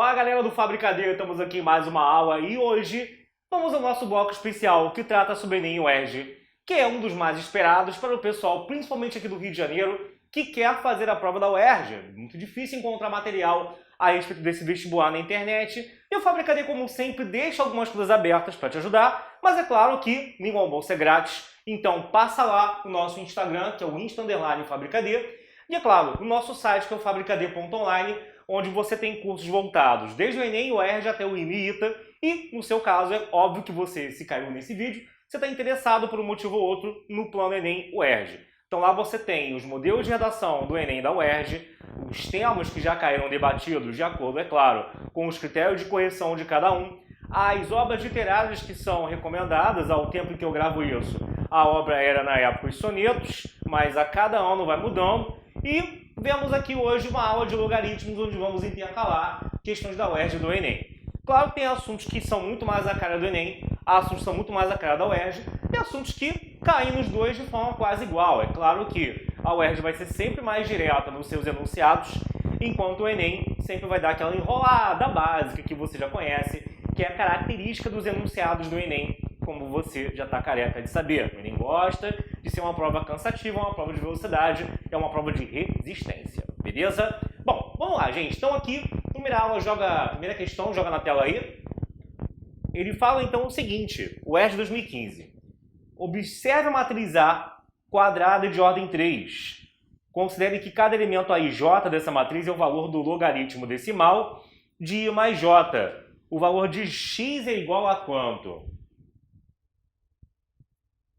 Fala galera do Fabricadeiro, estamos aqui em mais uma aula e hoje vamos ao nosso bloco especial que trata sobre Enem e UERJ, que é um dos mais esperados para o pessoal, principalmente aqui do Rio de Janeiro, que quer fazer a prova da UERJ. Muito difícil encontrar material a respeito desse vestibular na internet e o Fabricadeiro, como sempre, deixa algumas coisas abertas para te ajudar, mas é claro que nenhum almoço é grátis, então passa lá no nosso Instagram, que é o Insta_Fabricadeiro, e é claro, no nosso site, que é o fabricadeiro.online, onde você tem cursos voltados desde o Enem, o UERJ até o IME/ITA, e no seu caso é óbvio que você, se caiu nesse vídeo, você está interessado por um motivo ou outro no plano Enem-UERJ. Então lá você tem os modelos de redação do Enem e da UERJ, os temas que já caíram debatidos de acordo, é claro, com os critérios de correção de cada um, as obras literárias que são recomendadas ao tempo em que eu gravo isso. A obra era na época os sonetos, mas a cada ano vai mudando, e vemos aqui hoje uma aula de logaritmos, onde vamos intercalar questões da UERJ e do Enem. Claro que tem assuntos que são muito mais a cara do Enem, assuntos que são muito mais a cara da UERJ, e assuntos que caem nos dois de forma quase igual. É claro que a UERJ vai ser sempre mais direta nos seus enunciados, enquanto o Enem sempre vai dar aquela enrolada básica que você já conhece, que é a característica dos enunciados do Enem, como você já está careca de saber. O Enem gosta de ser uma prova cansativa, uma prova de velocidade, é uma prova de resistência, beleza? Bom, vamos lá, gente. Então aqui, primeira questão, joga na tela aí. Ele fala então o seguinte, o UERJ 2015. Observe a matriz A quadrada de ordem 3. Considere que cada elemento A e J dessa matriz é o valor do logaritmo decimal de I mais J. O valor de x é igual a quanto?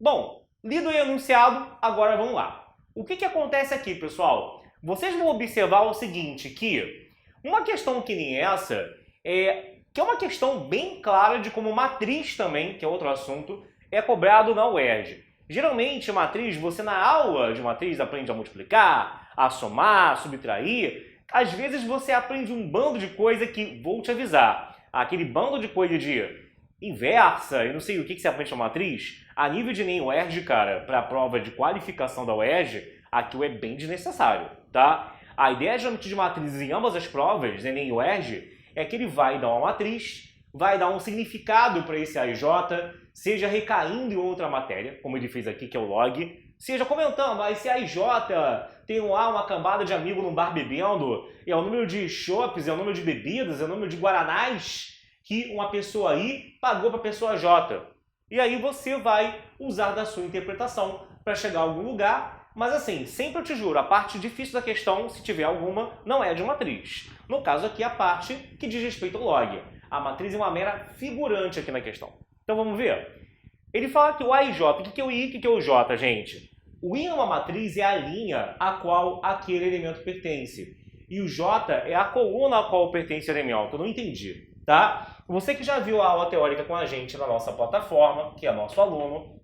Bom, lido e enunciado, agora vamos lá. O que acontece aqui, pessoal? Vocês vão observar o seguinte, que uma questão que nem essa, que é uma questão bem clara de como matriz também, que é outro assunto, é cobrado na UERJ. Geralmente, matriz, você na aula de matriz aprende a multiplicar, a somar, a subtrair. Às vezes você aprende um bando de coisa que, vou te avisar, aquele bando de coisa de inversa, eu não sei o que você aprende na matriz, a nível de Enem e UERJ, cara, para a prova de qualificação da UERJ, aquilo é bem desnecessário, tá? A ideia geralmente de matrizes em ambas as provas, Enem e UERJ, é que ele vai dar uma matriz, vai dar um significado para esse A e J, seja recaindo em outra matéria, como ele fez aqui, que é o log, seja comentando, esse A e J tem uma cambada de amigo num bar bebendo, é o número de chopes, é o número de bebidas, é o número de guaranás que uma pessoa I pagou para a pessoa J. E aí você vai usar da sua interpretação para chegar a algum lugar, mas assim, sempre eu te juro, a parte difícil da questão, se tiver alguma, não é de matriz. No caso aqui, a parte que diz respeito ao log. A matriz é uma mera figurante aqui na questão. Então vamos ver. Ele fala que o A e J, o que é o I e o que é o J, gente? O I numa matriz é a linha a qual aquele elemento pertence. E o J é a coluna a qual pertence o elemento. Eu não entendi, tá? Você que já viu a aula teórica com a gente na nossa plataforma, que é nosso aluno,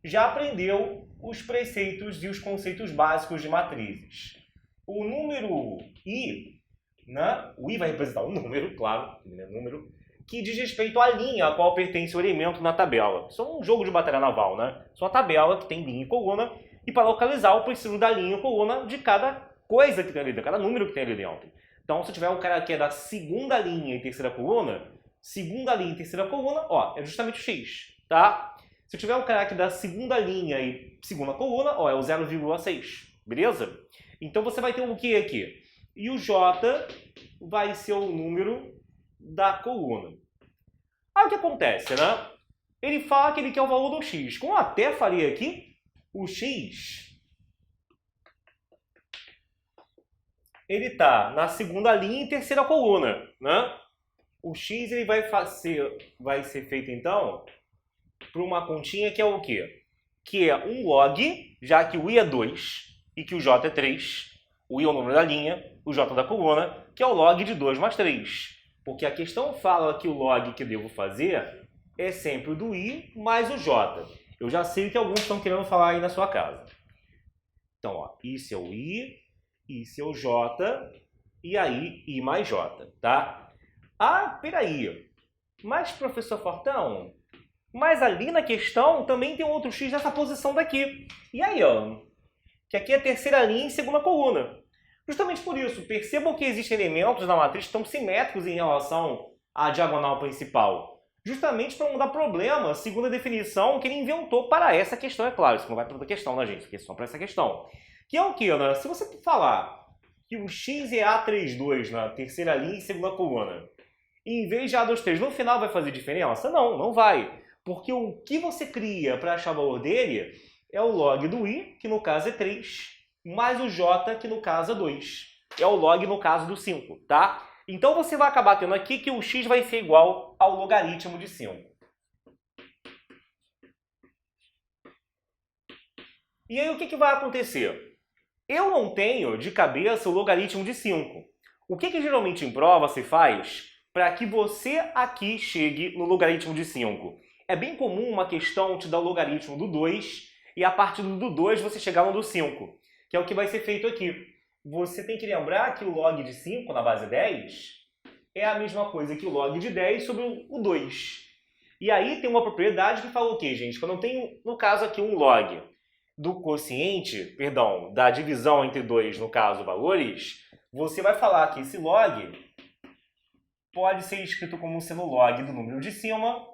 já aprendeu os preceitos e os conceitos básicos de matrizes. O número I, né? O I vai representar um número, claro, número, que diz respeito à linha a qual pertence o elemento na tabela. Isso é um jogo de batalha naval, né? Isso é uma tabela que tem linha e coluna, e para localizar eu preciso da linha e coluna de cada coisa que tem ali dentro, cada número que tem ali dentro. Então, se tiver um cara que é da segunda linha e terceira coluna, ó, é justamente o x, tá? Se eu tiver um cara aqui da segunda linha e segunda coluna, ó, é o 0,6, beleza? Então você vai ter o que aqui? E o j vai ser o número da coluna. Aí o que acontece, né? Ele fala que ele quer o valor do x. Como eu até falei aqui, o x, ele está na segunda linha e terceira coluna, né? O x ele vai ser feito, então, por uma continha que é o quê? Que é um log, já que o i é 2 e que o j é 3. O i é o número da linha, o j da coluna, que é o log de 2 mais 3. Porque a questão fala que o log que eu devo fazer é sempre o do i mais o j. Eu já sei o que alguns estão querendo falar aí na sua casa. Então, ó, isso é o i, isso é o j, e aí i mais j, tá? Ah, peraí, mas professor Fortão, mas ali na questão também tem outro x nessa posição daqui. E aí, ó, que aqui é a terceira linha e segunda coluna. Justamente por isso, percebam que existem elementos na matriz que estão simétricos em relação à diagonal principal. Justamente para não dar problema, segundo a definição que ele inventou para essa questão, é claro. Isso não vai para outra questão, né, gente? Porque é só para essa questão. Que é o quê, né? Se você falar que o x é A32 na terceira linha e segunda coluna, e em vez de A23 no final vai fazer diferença? Não, não vai. Porque o que você cria para achar o valor dele é o log do i, que no caso é 3, mais o j, que no caso é 2. É o log no caso do 5, tá? Então você vai acabar tendo aqui que o x vai ser igual ao logaritmo de 5. E aí o que vai acontecer? Eu não tenho de cabeça o logaritmo de 5. O que geralmente em prova se faz para que você aqui chegue no logaritmo de 5? É bem comum uma questão te dar o logaritmo do 2 e a partir do 2 você chegar no do 5, que é o que vai ser feito aqui. Você tem que lembrar que o log de 5 na base 10 é a mesma coisa que o log de 10 sobre o 2. E aí tem uma propriedade que fala o quê, gente? Quando eu tenho, no caso aqui, um log do quociente, perdão, da divisão entre 2, no caso, valores, você vai falar que esse log pode ser escrito como sendo o log do número de cima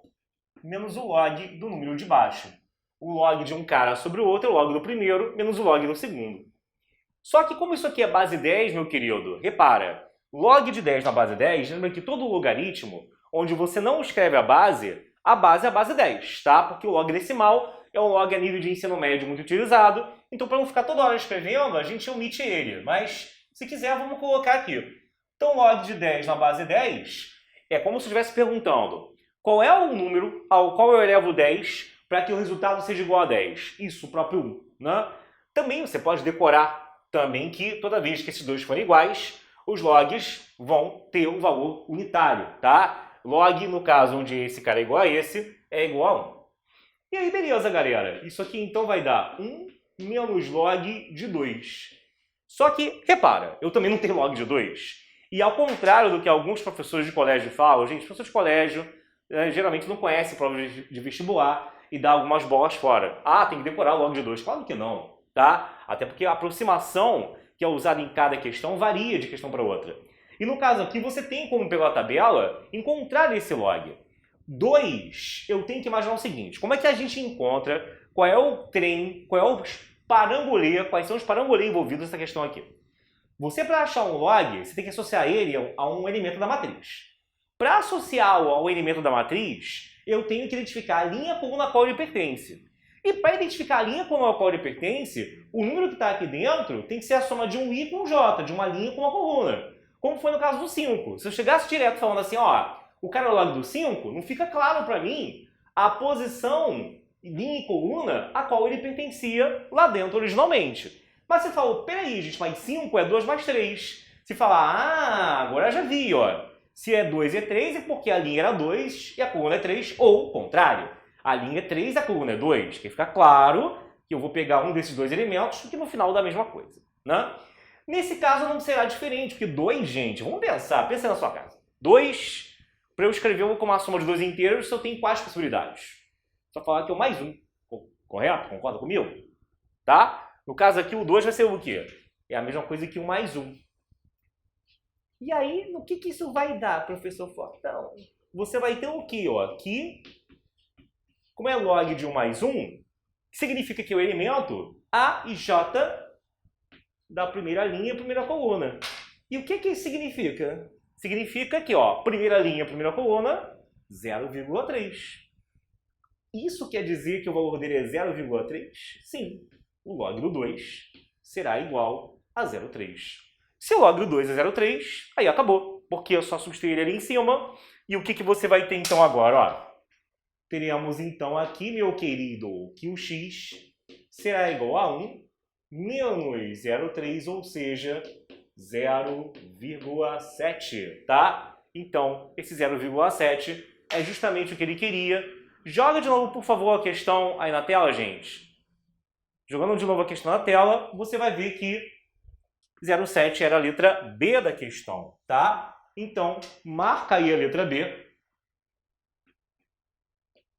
menos o log do número de baixo. O log de um cara sobre o outro é o log do primeiro menos o log do segundo. Só que como isso aqui é base 10, meu querido, repara, log de 10 na base 10, lembra que todo logaritmo, onde você não escreve a base é a base 10, tá? Porque o log decimal é um log a nível de ensino médio muito utilizado, então para não ficar toda hora escrevendo, a gente omite ele, mas se quiser vamos colocar aqui. Então log de 10 na base 10 é como se estivesse perguntando qual é o número ao qual eu elevo 10 para que o resultado seja igual a 10. Isso, o próprio 1, né? Também você pode decorar também que toda vez que esses dois forem iguais, os logs vão ter um valor unitário, tá? Log, no caso, onde esse cara é igual a esse, é igual a 1. E aí, beleza, galera. Isso aqui, então, vai dar 1 menos log de 2. Só que, repara, eu também não tenho log de 2. E ao contrário do que alguns professores de colégio falam, gente, professor de colégio geralmente não conhece provas de vestibular e dá algumas bolas fora. Ah, tem que decorar log de 2. Claro que não, tá? Até porque a aproximação que é usada em cada questão varia de questão para outra. E no caso aqui, você tem como, pela tabela, encontrar esse log. 2, eu tenho que imaginar o seguinte, como é que a gente encontra qual é o trem, qual é os parangolê, quais são os parangolê envolvidos nessa questão aqui? Você, para achar um log, você tem que associar ele a um elemento da matriz. Para associá-lo ao elemento da matriz, eu tenho que identificar a linha coluna a qual ele pertence. E para identificar a linha coluna a qual ele pertence, o número que está aqui dentro tem que ser a soma de um i com um j, de uma linha com uma coluna. Como foi no caso do 5. Se eu chegasse direto falando assim, ó, o cara é o log do 5, não fica claro para mim a posição, linha e coluna, a qual ele pertencia lá dentro originalmente. Mas você falou, peraí, gente, mas 5 é 2 mais 3. Se falar, ah, agora já vi, ó. Se é 2 e 3 é porque a linha era 2 e a coluna é 3, ou o contrário. A linha é 3 e a coluna é 2. Que fica claro que eu vou pegar um desses dois elementos que no final dá a mesma coisa, né? Nesse caso não será diferente, porque 2, gente, vamos pensar, pensa na sua casa. 2, para eu escrever como uma soma de 2 inteiros, eu tenho quais possibilidades? Só falar que é o mais 1, correto? Concorda comigo? Tá? No caso aqui, o 2 vai ser o quê? É a mesma coisa que o mais 1. E aí, no que isso vai dar, professor Fortão? Você vai ter o quê? Ó? Aqui, como é log de 1 mais 1, significa que o elemento A e J da primeira linha e primeira coluna. E o que isso significa? Significa que, ó, primeira linha, primeira coluna, 0,3. Isso quer dizer que o valor dele é 0,3? Sim. O log do 2 será igual a 0,3. Se o log do 2 é 0,3, aí acabou. Porque eu só substituir ele ali em cima. E o que você vai ter então agora? Ó, teremos então aqui, meu querido, que o x será igual a 1 menos 0,3, ou seja, 0,7, tá? Então, esse 0,7 é justamente o que ele queria. Joga de novo, por favor, a questão aí na tela, gente. Jogando de novo a questão na tela, você vai ver que 0,7 era a letra B da questão, tá? Então, marca aí a letra B,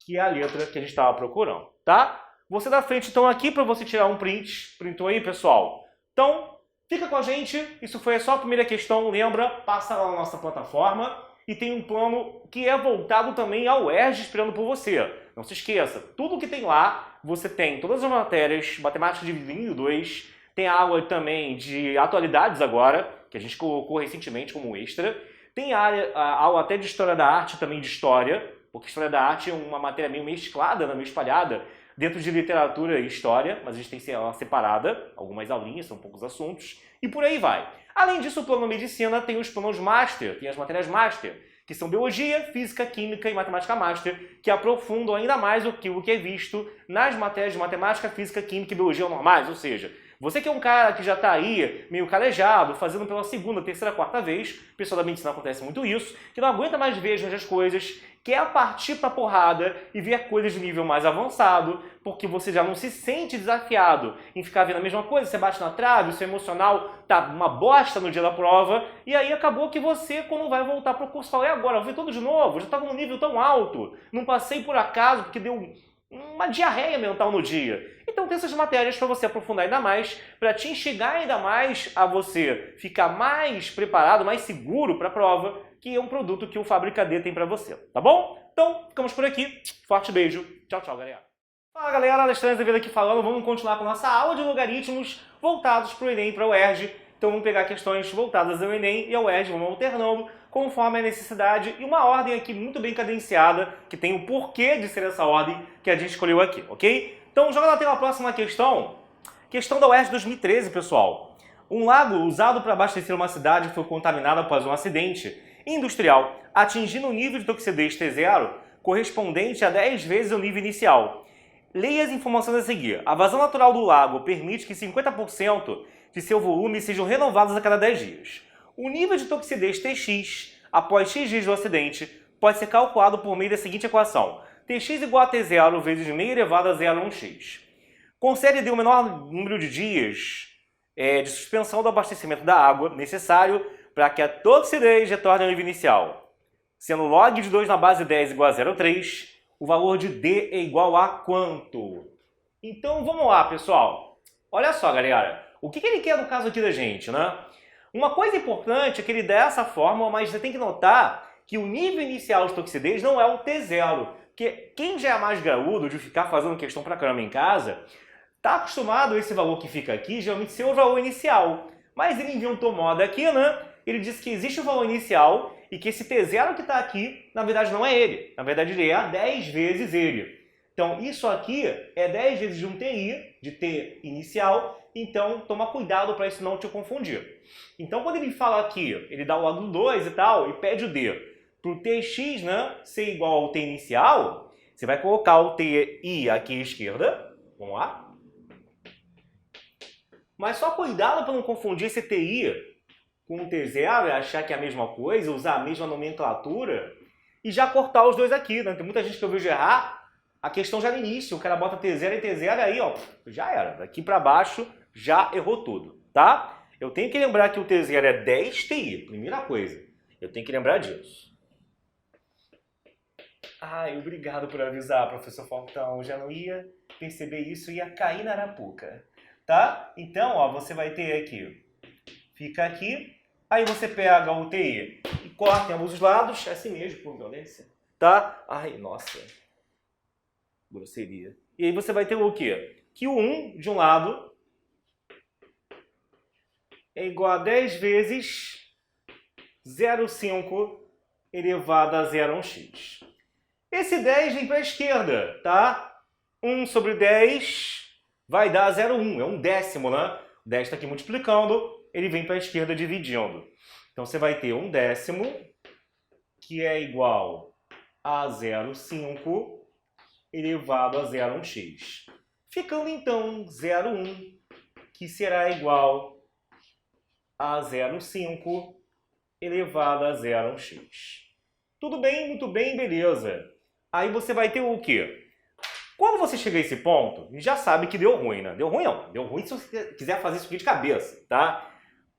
que é a letra que a gente estava procurando, tá? Você dá frente, então, aqui para você tirar um print. Printou aí, pessoal? Então, Fica com a gente, isso foi só a primeira questão, lembra? Passa lá na nossa plataforma e tem um plano que é voltado também ao UERJ esperando por você. Não se esqueça, tudo que tem lá, você tem todas as matérias, matemática dividido em 2, tem a aula também de atualidades agora, que a gente colocou recentemente como extra, tem a aula até de História da Arte, também de História, porque História da Arte é uma matéria meio mesclada, meio espalhada, dentro de literatura e história, mas a gente tem ela separada, algumas aulinhas, são poucos assuntos, e por aí vai. Além disso, o plano medicina tem os planos master, tem as matérias master, que são biologia, física, química e matemática master, que aprofundam ainda mais o que é visto nas matérias de matemática, física, química e biologia normais, ou seja, você que é um cara que já está aí, meio calejado, fazendo pela segunda, terceira, quarta vez, o pessoal da medicina acontece muito isso, que não aguenta mais ver as coisas, quer partir pra porrada e ver coisas de nível mais avançado, porque você já não se sente desafiado em ficar vendo a mesma coisa, você bate na trave, o seu emocional tá uma bosta no dia da prova, e aí acabou que você, quando vai voltar pro curso, fala, e agora? Eu vou ver tudo de novo, já estava num nível tão alto, não passei por acaso, porque deu uma diarreia mental no dia. Então tem essas matérias para você aprofundar ainda mais, para te instigar ainda mais a você ficar mais preparado, mais seguro para a prova, que é um produto que o Fábrica D tem para você, tá bom? Então, ficamos por aqui. Forte beijo. Tchau, tchau, galera. Fala, galera. Alexandre Azevedo aqui falando. Vamos continuar com nossa aula de logaritmos voltados para o Enem e para o UERJ. Então vamos pegar questões voltadas ao Enem e ao UERJ, vamos alternando conforme a necessidade e uma ordem aqui muito bem cadenciada, que tem o porquê de ser essa ordem que a gente escolheu aqui, ok? Então joga na tela a próxima questão. Questão da UERJ 2013, pessoal. Um lago usado para abastecer uma cidade foi contaminado após um acidente industrial, atingindo um nível de toxidez T0 correspondente a 10 vezes o nível inicial. Leia as informações a seguir. A vazão natural do lago permite que 50% de seu volume sejam renovados a cada 10 dias. O nível de toxidez Tx após x dias do acidente pode ser calculado por meio da seguinte equação. Tx igual a T0 vezes meio elevado a 0,1x. Considere o menor número de dias de suspensão do abastecimento da água necessário para que a toxidez retorne ao nível inicial. Sendo log de 2 na base 10 igual a 0,3, o valor de D é igual a quanto? Então vamos lá, pessoal. Olha só, galera. O que ele quer no caso aqui da gente, né? Uma coisa importante é que ele dá essa fórmula, mas você tem que notar que o nível inicial de toxidez não é o T0. Porque quem já é mais graúdo de ficar fazendo questão pra caramba em casa, tá acostumado a esse valor que fica aqui, geralmente ser o valor inicial. Mas ele inventou moda aqui, né? Ele disse que existe o valor inicial e que esse T0 que está aqui, na verdade não é ele. Na verdade ele é 10 vezes ele. Então isso aqui é 10 vezes de um TI, de T inicial, então toma cuidado para isso não te confundir. Então quando ele fala aqui, ele dá o lado do 2 e tal, e pede o D para o Tx, né, ser igual ao T inicial, você vai colocar o TI aqui à esquerda, vamos lá. Mas só cuidado para não confundir esse TI com o T0 e achar que é a mesma coisa, usar a mesma nomenclatura e já cortar os dois aqui, né? Tem muita gente que eu vejo errar a questão já no início, o cara bota T0 e T0 e aí, ó, já era. Daqui para baixo já errou tudo, tá? Eu tenho que lembrar que o T0 é 10 TI, primeira coisa. Eu tenho que lembrar disso. Ai, obrigado por avisar, professor Falcão. Já não ia perceber isso, ia cair na arapuca, tá? Então, ó, você vai ter aqui, fica aqui, aí você pega o TI e corta em ambos os lados, assim mesmo, por violência, tá? Ai, nossa, grosseria. E aí você vai ter o quê? Que o 1 de um lado é igual a 10 vezes 0,5 elevado a 0,1x. Esse 10 vem para a esquerda, tá? 1 sobre 10 vai dar 0,1, é um décimo, né? O 10 está aqui multiplicando, ele vem para a esquerda dividindo. Então você vai ter um décimo, que é igual a 0,5 elevado a 0,1x. Ficando então 0,1, que será igual a 0,5 elevado a 0,1x. Tudo bem, muito bem, beleza. Aí você vai ter o quê? Quando você chegar a esse ponto, já sabe que deu ruim, né? Deu ruim não. Deu ruim se você quiser fazer isso aqui de cabeça, tá?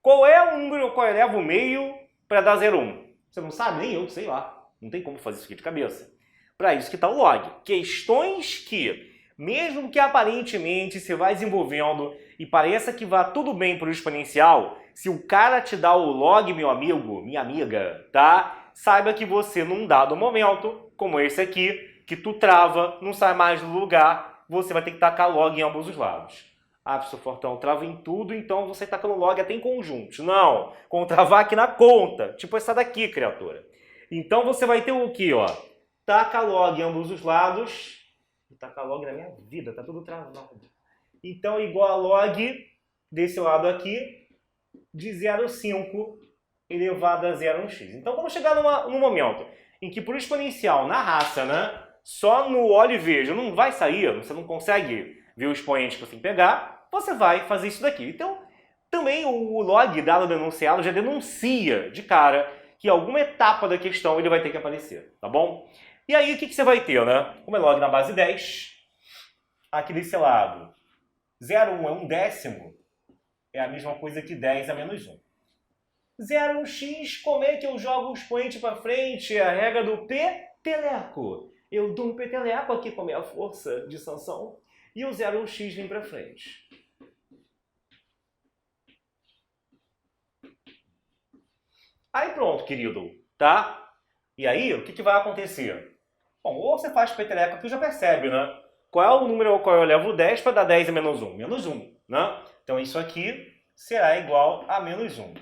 Qual é o número que eleva o meio para dar 0,1? Você não sabe? Nem eu, sei lá. Não tem como fazer isso aqui de cabeça. Para isso que está o log. Questões que mesmo que aparentemente você vai desenvolvendo e pareça que vá tudo bem para o exponencial, se o cara te dá o log, meu amigo, minha amiga, tá? Saiba que você, num dado momento, como esse aqui, que tu trava, não sai mais do lugar, você vai ter que tacar log em ambos os lados. Ah, professor Fortão, trava em tudo, então você tacando log até em conjuntos. Não, com travar aqui na conta, tipo essa daqui, criatura. Então você vai ter o quê, ó? Taca log em ambos os lados. Vou tacar log na minha vida, tá tudo travado. Então, igual a log desse lado aqui, de 0,5 elevado a 0,1x. Então, quando chegar num momento em que por exponencial, na raça, né, só no olho e vejo não vai sair, você não consegue ver o expoente que você tem que pegar, você vai fazer isso daqui. Então, também o log dado no enunciado já denuncia de cara que em alguma etapa da questão ele vai ter que aparecer, tá bom? E aí, o que você vai ter, né? Como é log na base 10, aqui desse lado, 0,1 é 1/10, é a mesma coisa que 10 a menos 1. 0,1x, como é que eu jogo o expoente para frente? É a regra do peteleco. Eu dou um peteleco aqui com a minha força de sanção e o 0,1x vem para frente. Aí pronto, querido, tá? E aí, o que vai acontecer? Bom, ou você faz peteleco aqui, já percebe, né? Qual é o número ao qual eu levo 10 para dar 10 a menos 1? Menos 1, né? Então isso aqui será igual a menos 1.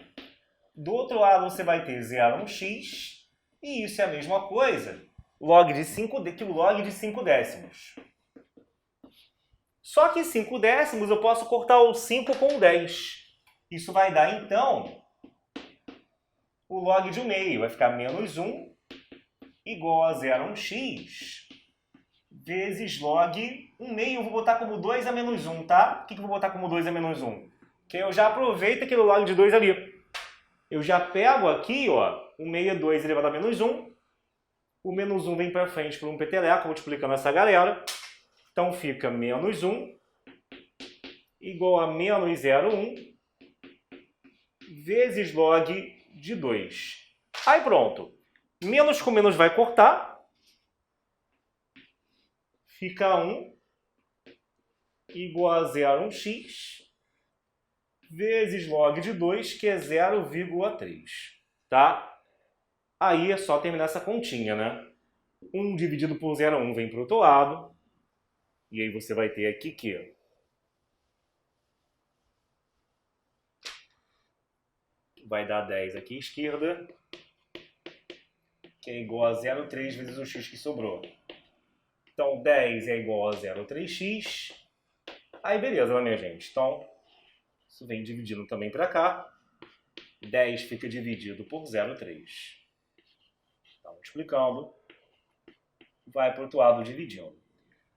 Do outro lado você vai ter 0,1x, e isso é a mesma coisa, log de 5, que o log de 5 décimos. Só que 5 décimos eu posso cortar o 5 com 10. Isso vai dar, então, o log de 1 meio. Vai ficar menos 1 igual a 0,1x vezes log 1 meio. Eu vou botar como 2 a menos 1, tá? Por que eu vou botar como 2 a menos 1? Porque eu já aproveito aquele log de 2 ali. Eu já pego aqui, ó, o meio é 2 elevado a menos 1. O menos 1 vem para frente por um peteleco, multiplicando essa galera. Então fica menos 1 igual a menos 0,1 vezes log de 2. Aí pronto. Menos com menos vai cortar. Fica 1 igual a 0,1x vezes log de 2, que é 0,3. Tá? Aí é só terminar essa continha, né? 1 dividido por 0,1 vem para o outro lado. E aí você vai ter aqui que vai dar 10 aqui à esquerda, que é igual a 0,3 vezes o x que sobrou. Então 10 é igual a 0,3x. Aí beleza, né, minha gente? Então, isso vem dividindo também para cá. 10 fica dividido por 0,3. Então, multiplicando, vai para o outro lado dividindo.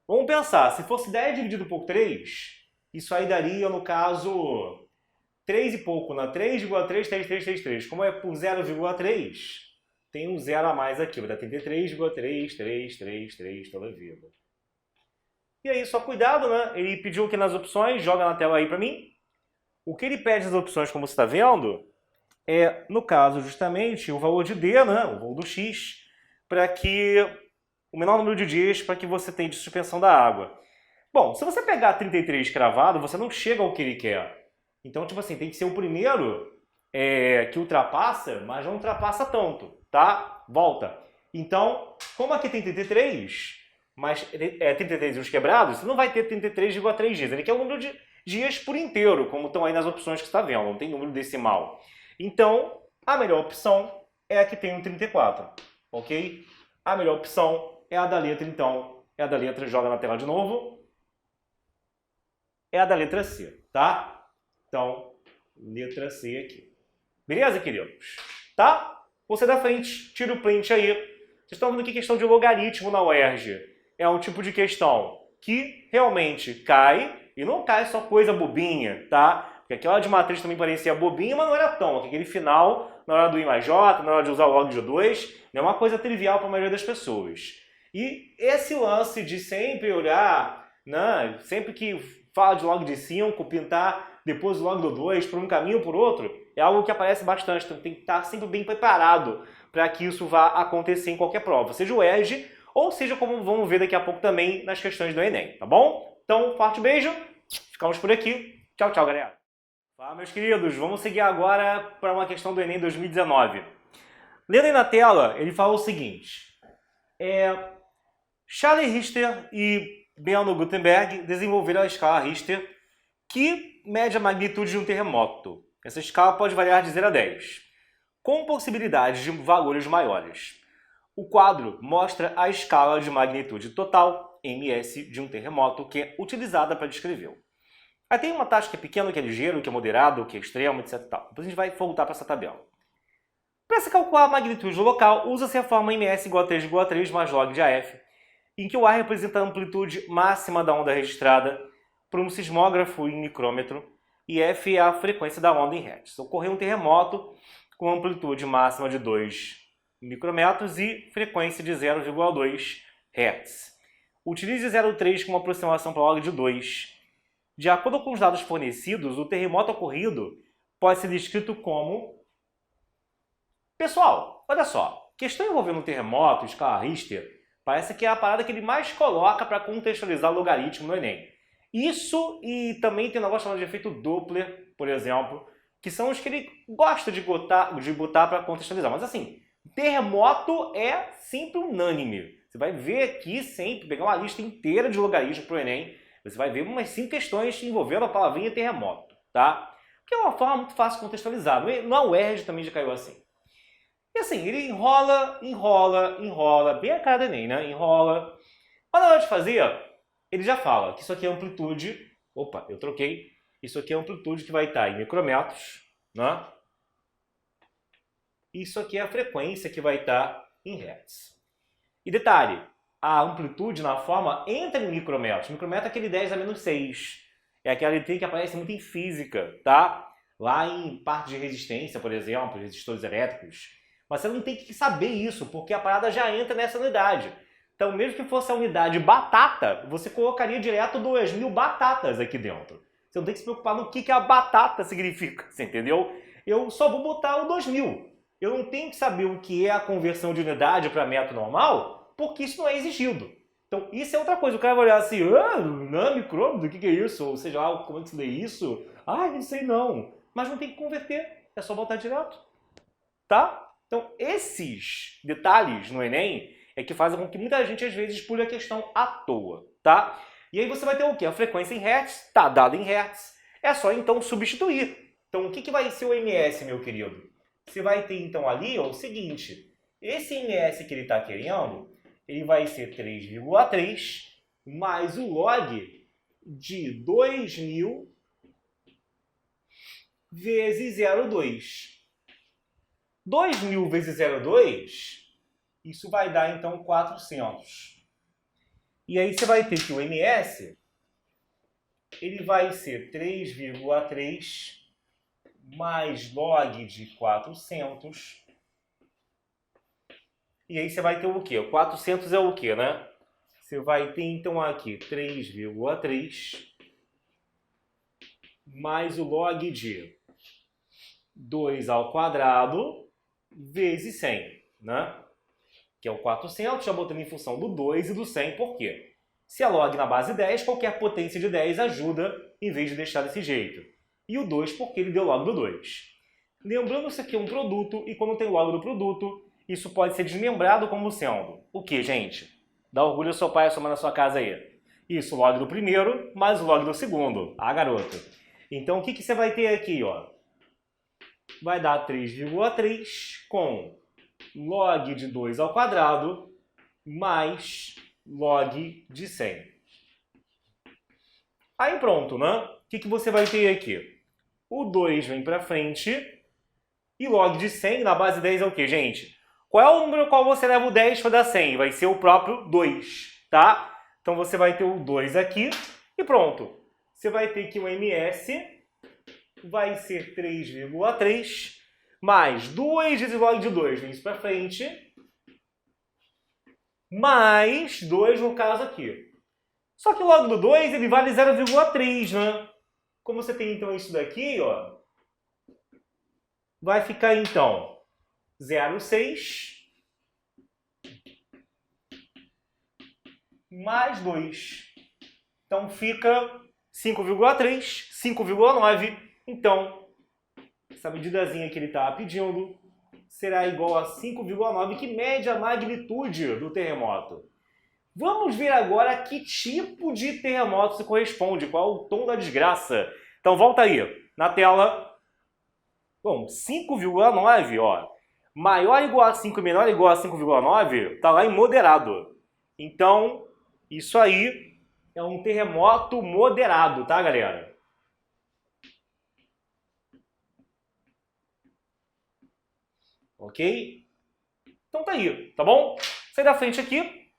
Vamos pensar, se fosse 10 dividido por 3, isso aí daria, no caso, 3 e pouco, né? 3 igual a 3, 3, 3, 3, 3. Como é por 0,3, tem um 0 a mais aqui. Vai dar 33,3, 3, 3, 3 toda a vida. E aí, só cuidado, né? Ele pediu aqui nas opções, joga na tela aí para mim. O que ele pede nas opções, como você está vendo, é, no caso, justamente, o valor de D, né? O valor do X, para que o menor número de dias para que você tenha de suspensão da água. Bom, se você pegar 33 cravado, você não chega ao que ele quer. Então, tipo assim, tem que ser o primeiro que ultrapassa, mas não ultrapassa tanto, tá? Volta. Então, como aqui tem 33, mas 33 e os quebrados, você não vai ter 33 igual a 3 dias. Ele quer o número de dias por inteiro, como estão aí nas opções que você está vendo. Não tem número decimal. Então, a melhor opção é a que tem o 34, ok? A melhor opção é a da letra, então, é a da letra, joga na tela de novo, é a da letra C, tá? Então, letra C aqui. Beleza, queridos? Tá? Você da frente, tira o print aí. Vocês estão vendo que questão de logaritmo na UERJ é um tipo de questão que realmente cai, e não cai só coisa bobinha, tá? Porque aquela de matriz também parecia bobinha, mas não era tão. Aquele final, na hora do I mais J, na hora de usar o log de 2, não é uma coisa trivial para a maioria das pessoas. E esse lance de sempre olhar, né, sempre que fala de log de 5, pintar depois o log do 2 por um caminho ou por outro, é algo que aparece bastante. Então tem que estar sempre bem preparado para que isso vá acontecer em qualquer prova, seja o ERJ ou seja, como vamos ver daqui a pouco também nas questões do Enem, tá bom? Então, forte beijo, ficamos por aqui. Tchau, tchau, galera. Fala, meus queridos, vamos seguir agora para uma questão do Enem 2019. Lendo aí na tela, ele fala o seguinte, Charles Richter e Benno Gutenberg desenvolveram a escala Richter, que mede a magnitude de um terremoto. Essa escala pode variar de 0 a 10, com possibilidades de valores maiores. O quadro mostra a escala de magnitude total, ms, de um terremoto, que é utilizada para descrevê-lo. Aí tem uma taxa que é pequena, que é ligeiro, que é moderado, que é extremo, etc. Depois a gente vai voltar para essa tabela. Para se calcular a magnitude do local, usa-se a forma ms igual a 3,3 mais log de AF, em que o A representa a amplitude máxima da onda registrada por um sismógrafo em micrômetro e F é a frequência da onda em Hz. Ocorreu um terremoto com amplitude máxima de 2 micrômetros e frequência de 0,2 Hz. Utilize 0,3 como aproximação para log de 2. De acordo com os dados fornecidos, o terremoto ocorrido pode ser descrito como... Pessoal, olha só, questão envolvendo um terremoto, escala Richter, parece que é a parada que ele mais coloca para contextualizar logaritmo no Enem. Isso e também tem um negócio chamado de efeito Doppler, por exemplo, que são os que ele gosta de botar para contextualizar. Mas assim, terremoto é sempre unânime. Você vai ver aqui sempre, pegar uma lista inteira de logaritmos para o Enem, você vai ver umas 5 questões envolvendo a palavrinha terremoto, tá? Que é uma forma muito fácil de contextualizar. No UERJ também já caiu assim. E assim, ele enrola, bem a cara do Enem, né? Enrola. Mas na hora de fazer, ele já fala que isso aqui é amplitude. Opa, eu troquei. Isso aqui é amplitude que vai estar em micrometros, né? Isso aqui é a frequência que vai estar em Hertz. E detalhe, a amplitude na forma entra em micrometros. Micrometro é aquele 10 a menos 6. É aquela letra que aparece muito em física, tá? Lá em parte de resistência, por exemplo, resistores elétricos. Mas você não tem que saber isso, porque a parada já entra nessa unidade. Então, mesmo que fosse a unidade batata, você colocaria direto 2.000 batatas aqui dentro. Você não tem que se preocupar no que a batata significa, você entendeu? Eu só vou botar o 2.000. Eu não tenho que saber o que é a conversão de unidade para metro normal, porque isso não é exigido. Então, isso é outra coisa. O cara vai olhar assim, não, micrômetro, o que é isso? Ou seja lá, como é que se lê isso? Não sei não. Mas não tem que converter, é só botar direto. Tá? Então, esses detalhes no Enem é que fazem com que muita gente, às vezes, pule a questão à toa, tá? E aí você vai ter o quê? A frequência em Hertz, está dada em Hertz. É só, então, substituir. Então, o que vai ser o ms, meu querido? Você vai ter, então, ali o seguinte. Esse ms que ele está querendo, ele vai ser 3,3 mais o log de 2.000 vezes 0,2. 2.000 vezes 0,2, isso vai dar, então, 400. E aí você vai ter que o ms, ele vai ser 3,3 mais log de 400. E aí você vai ter o quê? O 400 é o quê, né? Você vai ter, então, aqui 3,3 mais o log de 2 ao quadrado vezes 100, né? Que é o 400, já botando em função do 2 e do 100, por quê? Se é log na base 10, qualquer potência de 10 ajuda, em vez de deixar desse jeito. E o 2, porque ele deu log do 2. Lembrando que isso aqui é um produto, e quando tem log do produto, isso pode ser desmembrado como sendo o que, gente? Dá orgulho ao seu pai e à sua mãe na sua casa aí. Isso, log do primeiro, mais o log do segundo. Garoto. Então, o que você vai ter aqui, ó? Vai dar 3,3 com log de 2 ao quadrado mais log de 100. Aí pronto, né? O que você vai ter aqui? O 2 vem para frente e log de 100 na base 10 é o quê, gente? Qual é o número ao qual você leva o 10 para dar 100? Vai ser o próprio 2, tá? Então você vai ter o 2 aqui e pronto. Você vai ter que o ms vai ser 3,3 mais 2 vezes log de 2, vem isso para frente, mais 2 no caso aqui. Só que o log do 2 ele vale 0,3, né? Como você tem então isso daqui, ó, vai ficar então 0,6 mais 2. Então fica 5,3, 5,9. Então, essa medidazinha que ele está pedindo será igual a 5,9, que mede a magnitude do terremoto. Vamos ver agora que tipo de terremoto se corresponde, qual é o tom da desgraça. Então volta aí, na tela. Bom, 5,9, ó. Maior ou igual a 5 e menor ou igual a 5,9, está lá em moderado. Então, isso aí é um terremoto moderado, tá, galera? Ok? Então tá aí, tá bom? Sai da frente aqui.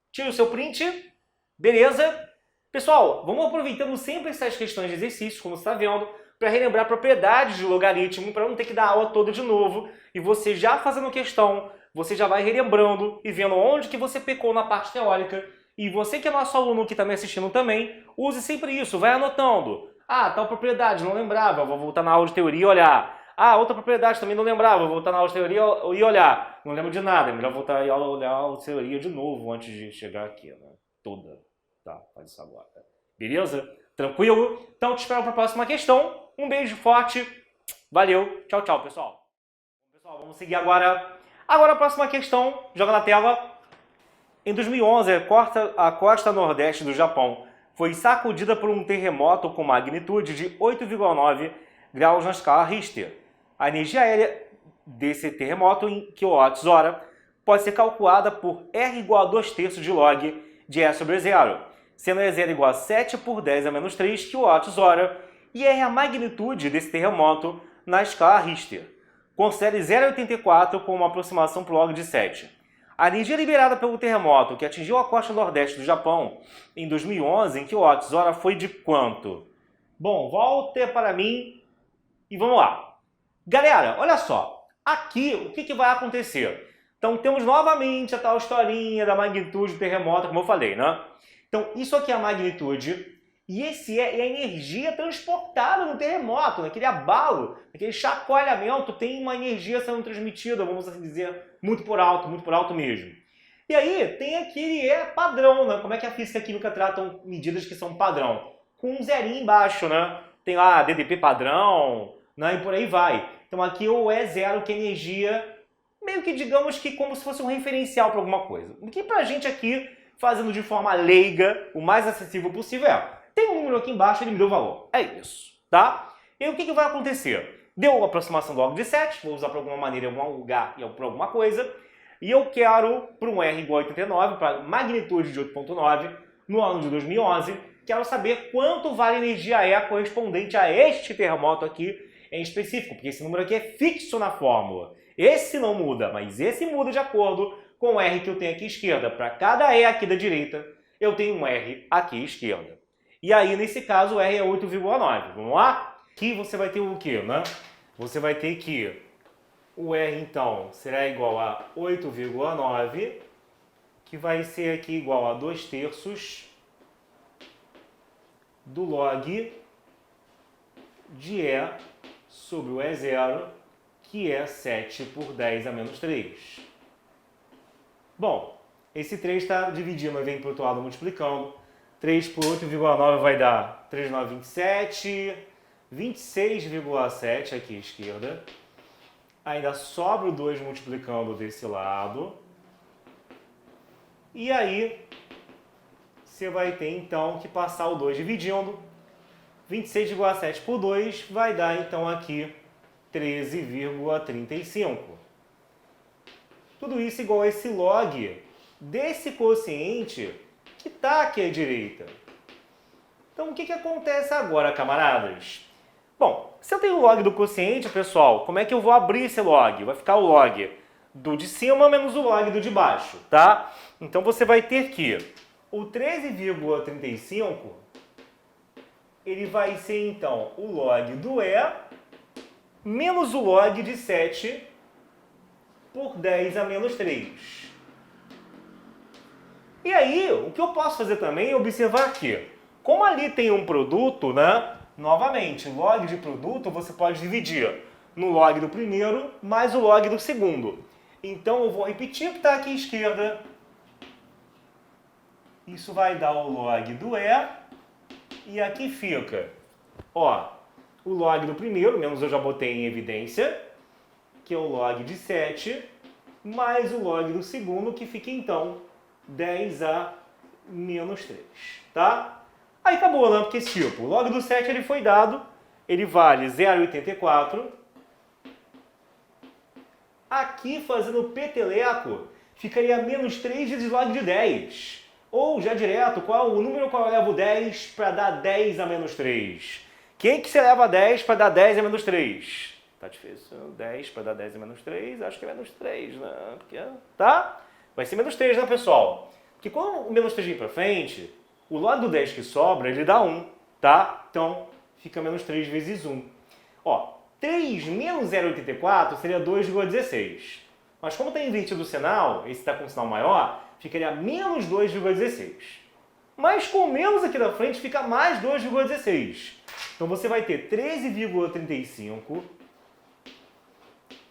Tira o seu print. Beleza? Pessoal, vamos aproveitando sempre essas questões de exercícios, como você está vendo, para relembrar propriedades de logaritmo, para não ter que dar a aula toda de novo. E você já fazendo questão, você já vai relembrando e vendo onde que você pecou na parte teórica. E você que é nosso aluno que está me assistindo também, use sempre isso, vai anotando. Ah, tal propriedade, não lembrava, vou voltar na aula de teoria e olhar. Ah, outra propriedade também não lembrava, vou voltar na aula de teoria e olhar. Não lembro de nada, é melhor voltar e olhar a aula de teoria de novo antes de chegar aqui, né? Toda. Tá, faz isso agora. Beleza? Tranquilo? Então te espero para a próxima questão. Um beijo forte. Valeu. Tchau, tchau, pessoal. Pessoal, vamos seguir agora. Agora a próxima questão. Joga na tela. Em 2011, a costa nordeste do Japão foi sacudida por um terremoto com magnitude de 8,9 graus na escala Richter. A energia aérea desse terremoto em kWh pode ser calculada por R igual a 2/3 de log de E sobre 0, sendo E0 igual a 7 por 10 a menos 3 kWh, e R a magnitude desse terremoto na escala Richter. Considere 0,84 como uma aproximação por log de 7. A energia liberada pelo terremoto que atingiu a costa nordeste do Japão em 2011 em kWh foi de quanto? Bom, volte para mim e vamos lá. Galera, olha só. Aqui, o que vai acontecer? Então, temos novamente a tal historinha da magnitude do terremoto, como eu falei, né? Então, isso aqui é a magnitude e esse é a energia transportada no terremoto, naquele abalo, naquele chacoalhamento, tem uma energia sendo transmitida, vamos assim dizer, muito por alto mesmo. E aí, tem aquele padrão, né? Como é que a física e a química tratam medidas que são padrão? Com um zerinho embaixo, né? Tem lá DDP padrão, né? E por aí vai. Então, aqui o E0, que é energia meio que digamos que como se fosse um referencial para alguma coisa. O que pra gente aqui, fazendo de forma leiga, o mais acessível possível tem um número aqui embaixo, ele me deu o valor. É isso, tá? E aí, o que vai acontecer? Deu a aproximação do log de 7, vou usar para alguma maneira em algum lugar e para alguma coisa, e eu quero, para um R igual a 89, para magnitude de 8,9, no ano de 2011, quero saber quanto vale a energia E correspondente a este terremoto aqui em específico, porque esse número aqui é fixo na fórmula. Esse não muda, mas esse muda de acordo com o R que eu tenho aqui à esquerda. Para cada E aqui da direita, eu tenho um R aqui à esquerda. E aí, nesse caso, o R é 8,9. Vamos lá? Aqui você vai ter o quê, né? Você vai ter que o R, então, será igual a 8,9, que vai ser aqui igual a 2/3 do log de E sobre o E0, que é 7 por 10 a menos 3. Bom, esse 3 está dividindo, vem para o outro lado multiplicando. 3 por 8,9 vai dar 3,927, 26,7 aqui à esquerda. Ainda sobra o 2 multiplicando desse lado. E aí, você vai ter então que passar o 2 dividindo. 26,7 por 2 vai dar então aqui 13,35. Tudo isso igual a esse log desse quociente que está aqui à direita. Então, o que acontece agora, camaradas? Bom, se eu tenho o log do quociente, pessoal, como é que eu vou abrir esse log? Vai ficar o log do de cima menos o log do de baixo, tá? Então, você vai ter que o 13,35, ele vai ser, então, o log do E menos o log de 7 por 10 a menos 3. E aí, o que eu posso fazer também é observar aqui. Como ali tem um produto, né? Novamente, log de produto você pode dividir no log do primeiro mais o log do segundo. Então, eu vou repetir o que está aqui à esquerda. Isso vai dar o log do E. E aqui fica, ó, o log do primeiro, menos eu já botei em evidência, que é o log de 7, mais o log do segundo, que fica então 10a menos 3, tá? Aí acabou, né? Porque tipo, o log do 7 ele foi dado, ele vale 0,84. Aqui, fazendo peteleco, ficaria menos 3 vezes log de 10. Ou, já direto, qual o número qual eu levo 10 para dar 10 a menos 3? Quem que você leva 10 para dar 10 a menos 3? Tá difícil. 10 para dar 10 a menos 3, acho que é menos 3, né? Porque, tá? Vai ser menos 3, né, pessoal? Porque quando o menos 3 vem para frente, o log do 10 que sobra, ele dá 1, tá? Então, fica menos 3 vezes 1. Ó, 3 menos 0,84 seria 2,16. Mas como está invertido o sinal, esse está com um sinal maior, ficaria menos 2,16. Mas com menos aqui na frente fica mais 2,16. Então você vai ter 13,35,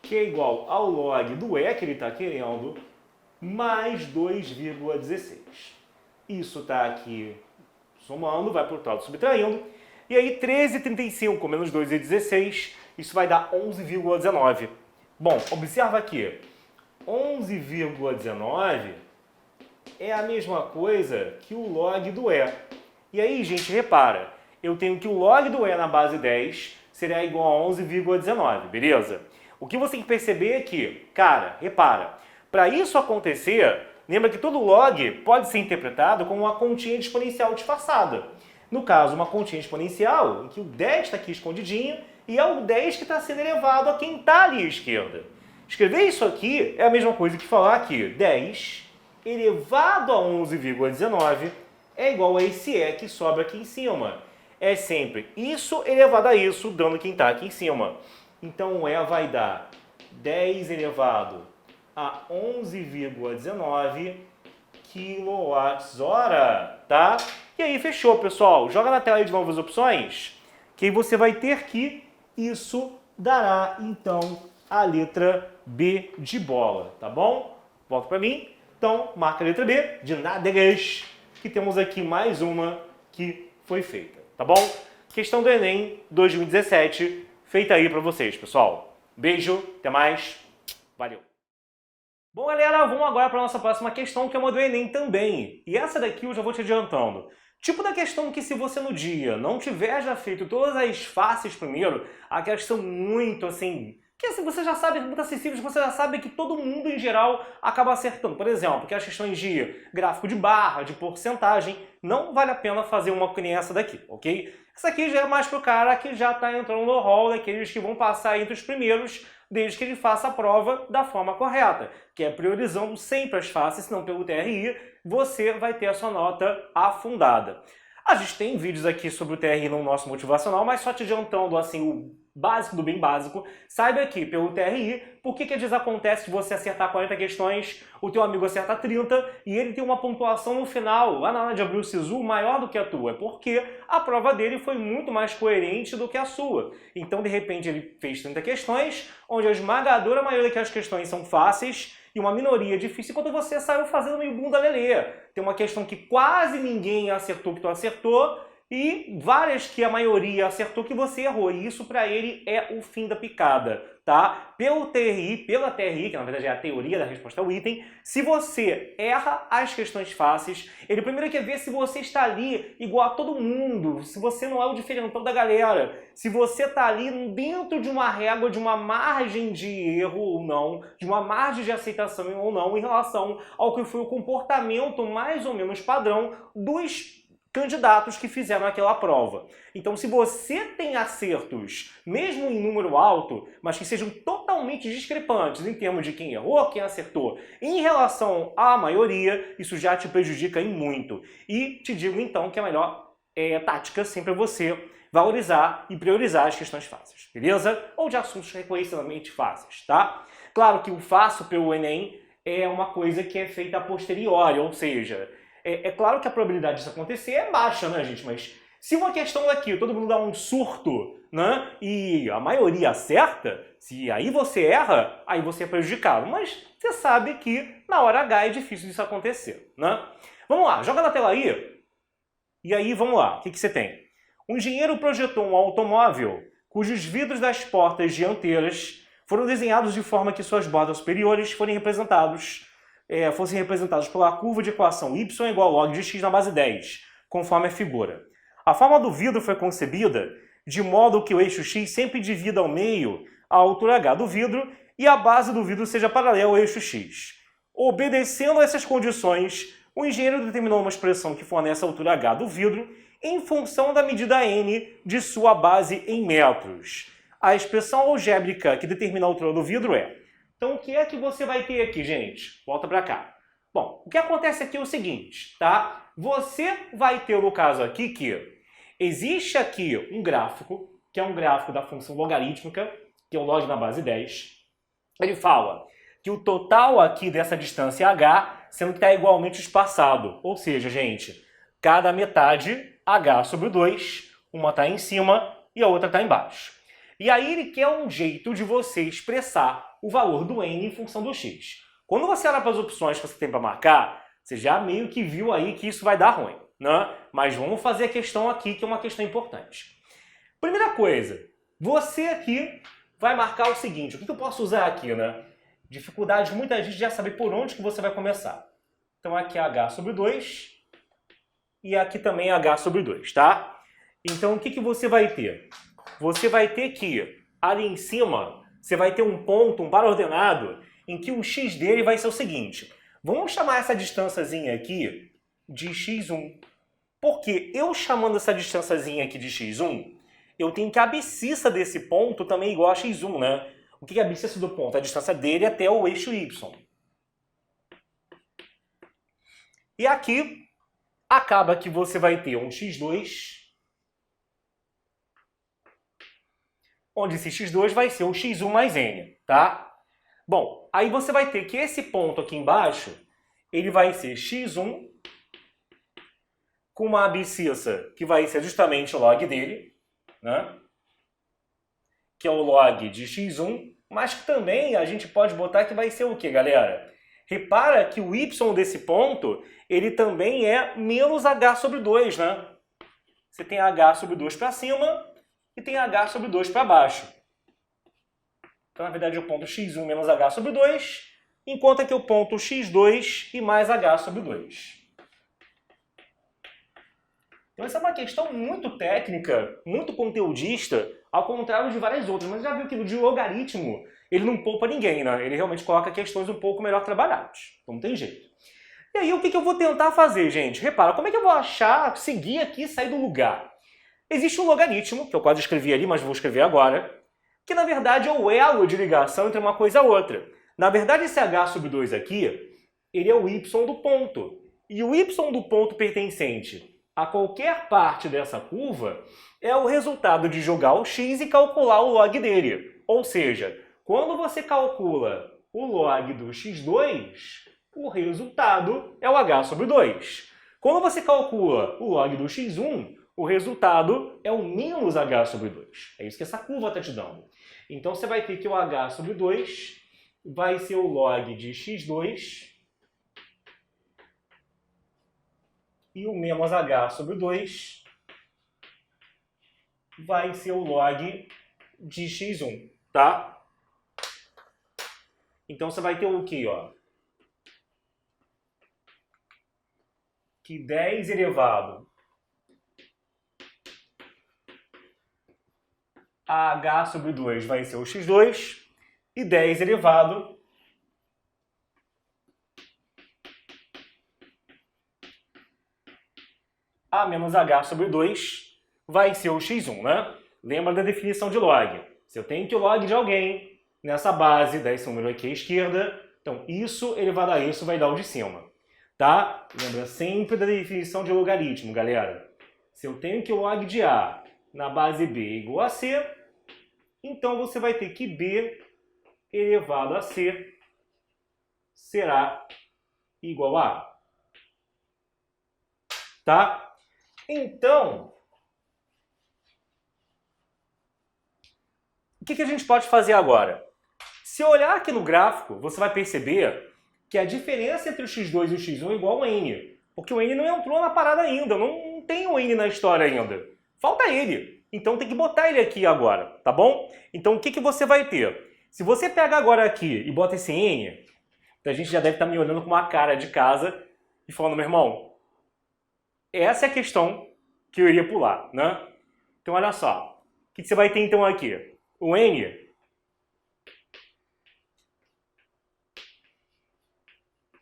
que é igual ao log do E que ele está querendo, mais 2,16. Isso está aqui somando, vai por outro lado subtraindo. E aí 13,35 menos 2,16, isso vai dar 11,19. Bom, observa aqui. 11,19 é a mesma coisa que o log do E. E aí, gente, repara, eu tenho que o log do E na base 10 será igual a 11,19, beleza? O que você tem que perceber é que, cara, repara, para isso acontecer, lembra que todo log pode ser interpretado como uma continha exponencial disfarçada. No caso, uma continha exponencial em que o 10 está aqui escondidinho e é o 10 que está sendo elevado a quem está ali à esquerda. Escrever isso aqui é a mesma coisa que falar que 10 elevado a 11,19 é igual a esse E que sobra aqui em cima. É sempre isso elevado a isso, dando quem está aqui em cima. Então o E vai dar 10 elevado a 11,19 kWh, tá? E aí fechou, pessoal. Joga na tela aí de novo as opções, que aí você vai ter que isso dará, então, a letra B de bola, tá bom? Volta para mim. Então, marca a letra B de nádegas, que temos aqui mais uma que foi feita, tá bom? Questão do Enem 2017, feita aí para vocês, pessoal. Beijo, até mais, valeu! Bom, galera, vamos agora para a nossa próxima questão, que é uma do Enem também. E essa daqui eu já vou te adiantando. Tipo da questão que se você no dia não tiver já feito todas as faces primeiro, a questão muito assim, que assim, você já sabe, muito acessível, você já sabe que todo mundo em geral acaba acertando. Por exemplo, que as questões de gráfico de barra, de porcentagem, não vale a pena fazer uma que nem essa daqui, ok? Essa aqui já é mais pro cara que já está entrando no hall daqueles que vão passar entre os primeiros, desde que ele faça a prova da forma correta, que é priorizando sempre as faces, senão pelo TRI você vai ter a sua nota afundada. A gente tem vídeos aqui sobre o TRI no nosso motivacional, mas só te adiantando assim o básico do bem básico, saiba aqui pelo TRI por que às vezes acontece de você acertar 40 questões, o teu amigo acerta 30 e ele tem uma pontuação no final, lá na hora de abrir o SISU, maior do que a tua, porque a prova dele foi muito mais coerente do que a sua. Então, de repente, ele fez 30 questões, onde a esmagadora maioria das questões são fáceis e uma minoria difícil, enquanto você saiu fazendo meio bunda lelê. Tem uma questão que quase ninguém acertou que tu acertou, e várias que a maioria acertou que você errou. E isso para ele é o fim da picada, tá? Pelo TRI, pela TRI, que na verdade é a teoria da resposta ao item, se você erra as questões fáceis, ele primeiro quer ver se você está ali igual a todo mundo, se você não é o diferentão da galera, se você está ali dentro de uma régua, de uma margem de erro ou não, de uma margem de aceitação ou não, em relação ao que foi o comportamento mais ou menos padrão dos candidatos que fizeram aquela prova. Então, se você tem acertos, mesmo em número alto, mas que sejam totalmente discrepantes em termos de quem errou, quem acertou, em relação à maioria, isso já te prejudica em muito. E te digo, então, que a melhor tática sempre é você valorizar e priorizar as questões fáceis, beleza? Ou de assuntos reconhecidamente fáceis, tá? Claro que o fácil pelo Enem é uma coisa que é feita a posteriori, ou seja, é claro que a probabilidade disso acontecer é baixa, né, gente? Mas Se uma questão daqui todo mundo dá um surto, né, e a maioria acerta, se aí você erra, aí você é prejudicado. Mas você sabe que na hora H é difícil disso acontecer, né? Vamos lá, joga na tela aí. E aí, vamos lá, o que você tem? Um engenheiro projetou um automóvel cujos vidros das portas dianteiras foram desenhados de forma que suas bordas superiores fossem representados pela curva de equação y igual a log de x na base 10, conforme a figura. A forma do vidro foi concebida de modo que o eixo x sempre divida ao meio a altura h do vidro e a base do vidro seja paralela ao eixo x. Obedecendo a essas condições, o engenheiro determinou uma expressão que fornece a altura h do vidro em função da medida n de sua base em metros. A expressão algébrica que determina a altura do vidro é... Então, o que é que você vai ter aqui, gente? Volta para cá. Bom, o que acontece aqui é o seguinte, tá? Você vai ter, no caso aqui, que existe aqui um gráfico, que é um gráfico da função logarítmica, que é o log na base 10. Ele fala que o total aqui dessa distância h, sendo que está igualmente espaçado. Ou seja, gente, cada metade, h sobre 2, uma está em cima e a outra está embaixo. E aí ele quer um jeito de você expressar o valor do n em função do x. Quando você olha para as opções que você tem para marcar, você já meio que viu aí que isso vai dar ruim, né? Mas vamos fazer a questão aqui, que é uma questão importante. Primeira coisa, você aqui vai marcar o seguinte, o que eu posso usar aqui, né? Dificuldade, muita gente já sabe por onde que você vai começar. Então aqui é h sobre 2 e aqui também é h sobre 2, tá? Então o que você vai ter? Você vai ter que, ali em cima, você vai ter um ponto, um par ordenado, em que o x dele vai ser o seguinte. Vamos chamar essa distânciazinha aqui de x1. Porque eu chamando essa distânciazinha aqui de x1, eu tenho que a abscissa desse ponto também é igual a x1, né? O que é a abscissa do ponto? A distância dele até o eixo y. E aqui, acaba que você vai ter um x2, onde esse x2 vai ser o x1 mais n, tá? Bom, aí você vai ter que esse ponto aqui embaixo, ele vai ser x1 com uma abscissa que vai ser justamente o log dele, né? Que é o log de x1, mas que também a gente pode botar que vai ser o quê, galera? Repara que o y desse ponto, ele também é menos h sobre 2, né? Você tem h sobre 2 para cima e tem h sobre 2 para baixo. Então, na verdade, o ponto x1 menos h sobre 2, enquanto aqui o ponto x2 e mais h sobre 2. Então, essa é uma questão muito técnica, muito conteudista, ao contrário de várias outras. Mas já viu que no de logaritmo, ele não poupa ninguém, né? Ele realmente coloca questões um pouco melhor trabalhadas. Então, não tem jeito. E aí, o que eu vou tentar fazer, gente? Repara, como é que eu vou achar, seguir aqui e sair do lugar? Existe um logaritmo, que eu quase escrevi ali, mas vou escrever agora, que na verdade é o elo de ligação entre uma coisa e outra. Na verdade, esse h sobre 2 aqui, ele é o y do ponto. E o y do ponto pertencente a qualquer parte dessa curva é o resultado de jogar o x e calcular o log dele. Ou seja, quando você calcula o log do x2, o resultado é o h sobre 2. Quando você calcula o log do x1, o resultado é o menos h sobre 2. É isso que essa curva está te dando. Então você vai ter que o h sobre 2 vai ser o log de x2 e o menos h sobre 2 vai ser o log de x1, tá? Então você vai ter o quê, ó? Que 10 elevado a h sobre 2 vai ser o x2 e 10 elevado a menos h sobre 2 vai ser o x1, né? Lembra da definição de log. Se eu tenho que o log de alguém nessa base, daí esse número aqui à esquerda, então isso elevado a isso vai dar o de cima, tá? Lembra sempre da definição de logaritmo, galera. Se eu tenho que o log de a na base b é igual a c, então você vai ter que b elevado a c será igual a a. Tá? Então, que a gente pode fazer agora? Se olhar aqui no gráfico, você vai perceber que a diferença entre o x2 e o x1 é igual ao n. Porque o n não entrou na parada ainda, não tem o n na história ainda. Falta ele. Então tem que botar ele aqui agora, tá bom? Então o que você vai ter? Se você pega agora aqui e bota esse n, a gente já deve estar me olhando com uma cara de casa e falando, meu irmão, essa é a questão que eu iria pular, né? Então olha só, o que você vai ter então aqui? O n,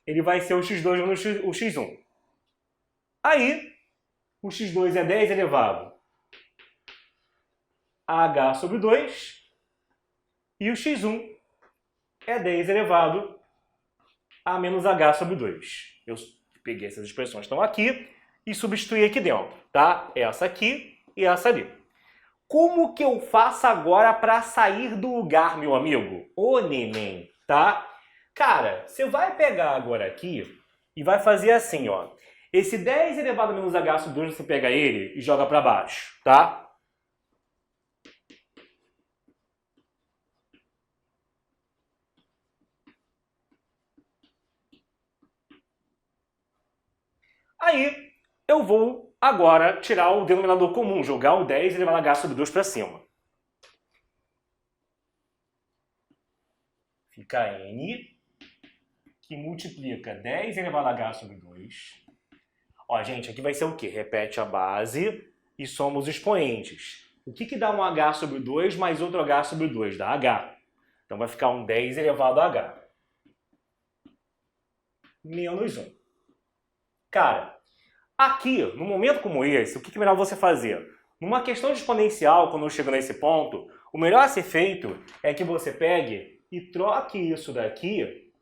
ele vai ser o x2 menos o x1. Aí, o x2 é 10 elevado a h sobre 2, e o x1 é 10 elevado a menos h sobre 2. Eu peguei essas expressões que estão aqui e substituí aqui dentro, tá? Essa aqui e essa ali. Como que eu faço agora para sair do lugar, meu amigo? Ô, neném, tá? Cara, você vai pegar agora aqui e vai fazer assim, ó. Esse 10 elevado a menos h sobre 2, você pega ele e joga para baixo, tá? Aí, eu vou agora tirar o denominador comum, jogar o 10 elevado a h sobre 2 para cima. Fica n, que multiplica 10 elevado a h sobre 2. Ó, gente, aqui vai ser o quê? Repete a base e soma os expoentes. O que dá um h sobre 2 mais outro h sobre 2? Dá h. Então vai ficar um 10 elevado a h. Menos 1. Cara, aqui, num momento como esse, o que é melhor você fazer? Numa questão de exponencial, quando eu chego nesse ponto, o melhor a ser feito é que você pegue e troque isso daqui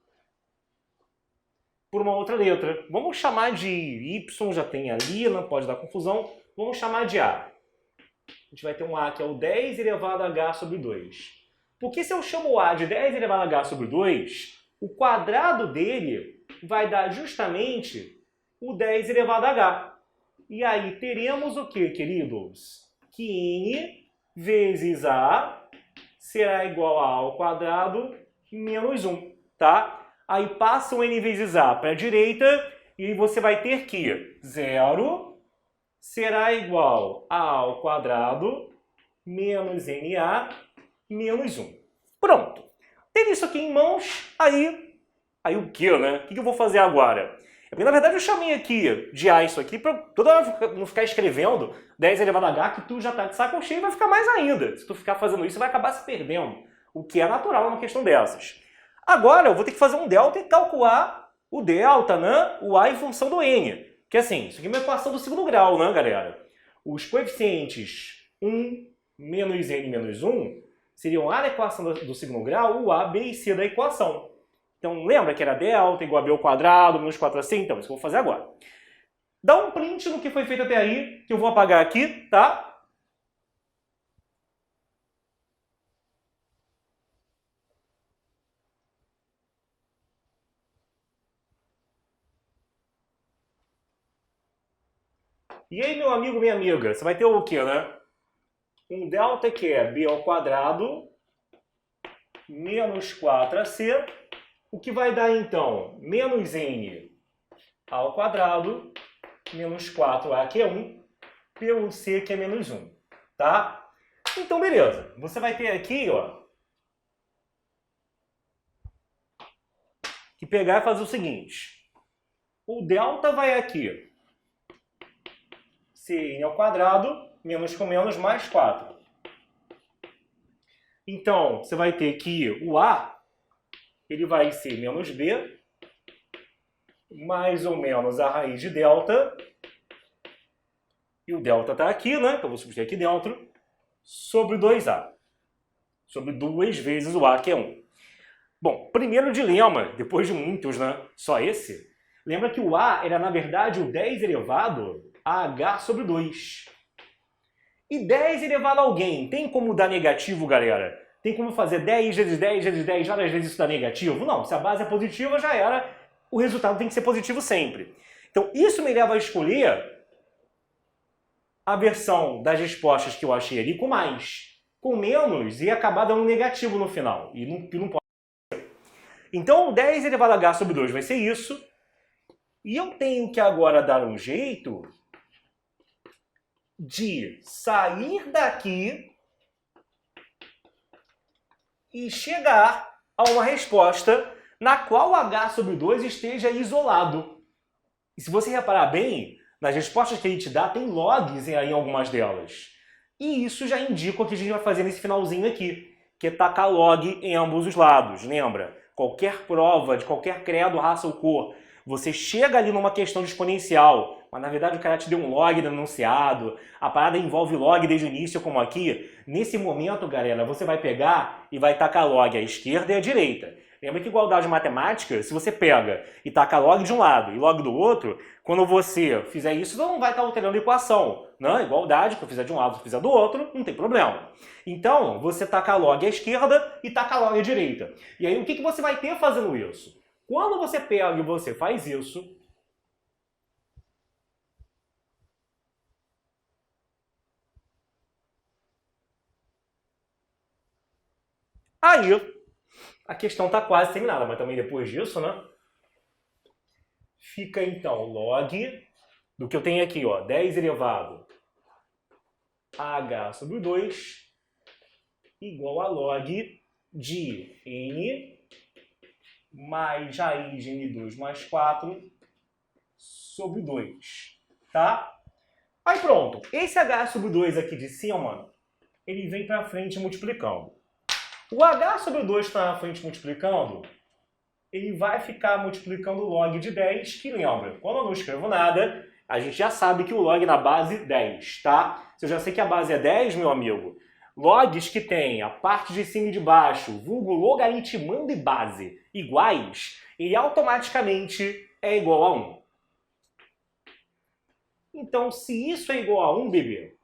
por uma outra letra. Vamos chamar de y, já tem ali, não pode dar confusão. Vamos chamar de a. A gente vai ter um a que é o 10 elevado a h sobre 2. Porque se eu chamo o a de 10 elevado a h sobre 2, o quadrado dele vai dar justamente o 10 elevado a h. E aí teremos o que, queridos? Que n vezes a será igual a ao quadrado menos 1, tá? Aí passa o n vezes a para a direita e você vai ter que 0 será igual a ao quadrado menos na menos 1. Pronto. Tendo isso aqui em mãos, aí o que, né? O que eu vou fazer agora? Porque, na verdade, eu chamei aqui de a isso aqui para toda hora não ficar escrevendo 10 elevado a h, que tu já está de saco cheio e vai ficar mais ainda. Se tu ficar fazendo isso, você vai acabar se perdendo, o que é natural numa questão dessas. Agora, eu vou ter que fazer um delta e calcular o delta, né? O a em função do n. Que assim, isso aqui é uma equação do segundo grau, né, galera? Os coeficientes 1 menos n menos 1 seriam a da equação do segundo grau, o a, b e c da equação. Então, lembra que era delta igual a b ao quadrado, menos 4ac? Então, isso que eu vou fazer agora. Dá um print no que foi feito até aí, que eu vou apagar aqui, tá? E aí, meu amigo, minha amiga, você vai ter o quê, né? Um delta que é b ao quadrado menos 4ac, o que vai dar, então, menos n ao quadrado menos 4a, que é 1, pelo c, que é menos 1, tá? Então, beleza. Você vai ter aqui, ó, que pegar e fazer o seguinte. O delta vai aqui, cn ao quadrado, menos com menos, mais 4. Então, você vai ter que o a, ele vai ser menos b, mais ou menos a raiz de delta, e o delta está aqui, né? Então, eu vou substituir aqui dentro, sobre 2a. Sobre 2 vezes o a, que é 1. Bom, primeiro dilema, depois de muitos, né? Só esse. Lembra que o a era, na verdade, o 10 elevado a h sobre 2. E 10 elevado a alguém, tem como dar negativo, galera? Tem como fazer 10 vezes 10 vezes 10 várias vezes isso dá negativo? Não, se a base é positiva, já era. O resultado tem que ser positivo sempre. Então, isso me leva a escolher a versão das respostas que eu achei ali com mais. com menos e acabar dando negativo no final. E não pode ser. Então, 10 elevado a h sobre 2 vai ser isso. E eu tenho que agora dar um jeito de sair daqui e chegar a uma resposta na qual h sobre 2 esteja isolado. E se você reparar bem, nas respostas que ele te dá, tem logs em algumas delas. E isso já indica o que a gente vai fazer nesse finalzinho aqui, que é tacar log em ambos os lados. Lembra? Qualquer prova de qualquer credo, raça ou cor, você chega ali numa questão de exponencial, mas na verdade o cara te deu um log no enunciado, a parada envolve log desde o início, como aqui. Nesse momento, galera, você vai pegar e vai tacar log à esquerda e à direita. Lembra que igualdade matemática, se você pega e taca log de um lado e log do outro, quando você fizer isso, não vai estar alterando a equação. Não, igualdade, que eu fizer de um lado, se eu fizer do outro, não tem problema. Então, você taca log à esquerda e taca log à direita. E aí, o que você vai ter fazendo isso? Quando você pega e você faz isso, aí a questão está quase terminada, mas também depois disso, né? Fica então log do que eu tenho aqui, ó, 10 elevado a h sobre 2 igual a log de n mais raiz de n2 mais 4 sobre 2, tá? Aí pronto, esse h sobre 2 aqui de cima, ele vem para frente multiplicando. O h sobre 2 está na frente multiplicando, ele vai ficar multiplicando o log de 10, que lembra, quando eu não escrevo nada, a gente já sabe que o log na base 10, tá? Se eu já sei que a base é 10, meu amigo, logs que tem a parte de cima e de baixo, vulgo logaritmando e base, iguais, ele automaticamente é igual a 1. Então, se isso é igual a 1, bebê,